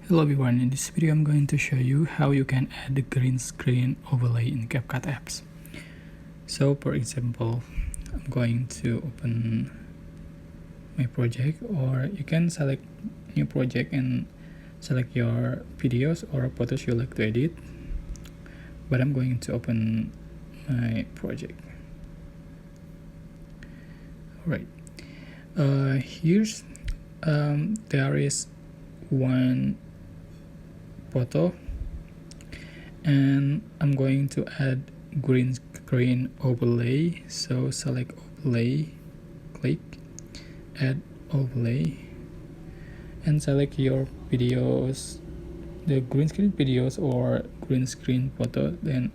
Hello everyone, in this video I'm going to show you how you can add the green screen overlay in CapCut apps. So for example, I'm going to open my project, or you can select new project and select your videos or photos you like to edit. But I'm going to open my project. Alright, here's there is one photo and I'm going to add green screen overlay. So select overlay, click add overlay, and select your videos, the green screen videos or green screen photo. Then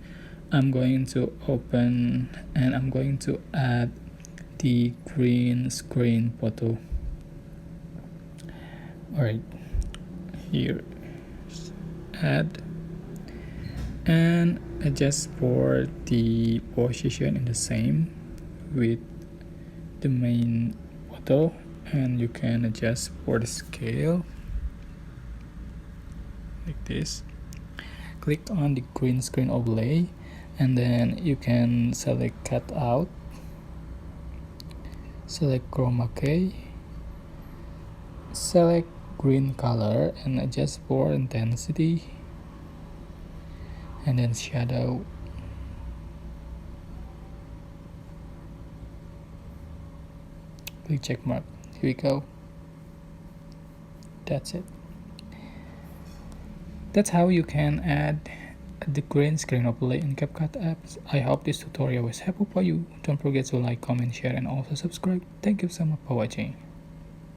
I'm going to open and I'm going to add the green screen photo. Alright, here add and adjust for the position in the same with the main photo, and you can adjust for the scale like this. Click on the green screen overlay and then you can select cut out, select chroma key, select green color and adjust for intensity, and then shadow. Click check mark. Here we go. That's it. That's how you can add the green screen overlay in CapCut apps. I hope this tutorial was helpful for you. Don't forget to like, comment, share, and also subscribe. Thank you so much for watching.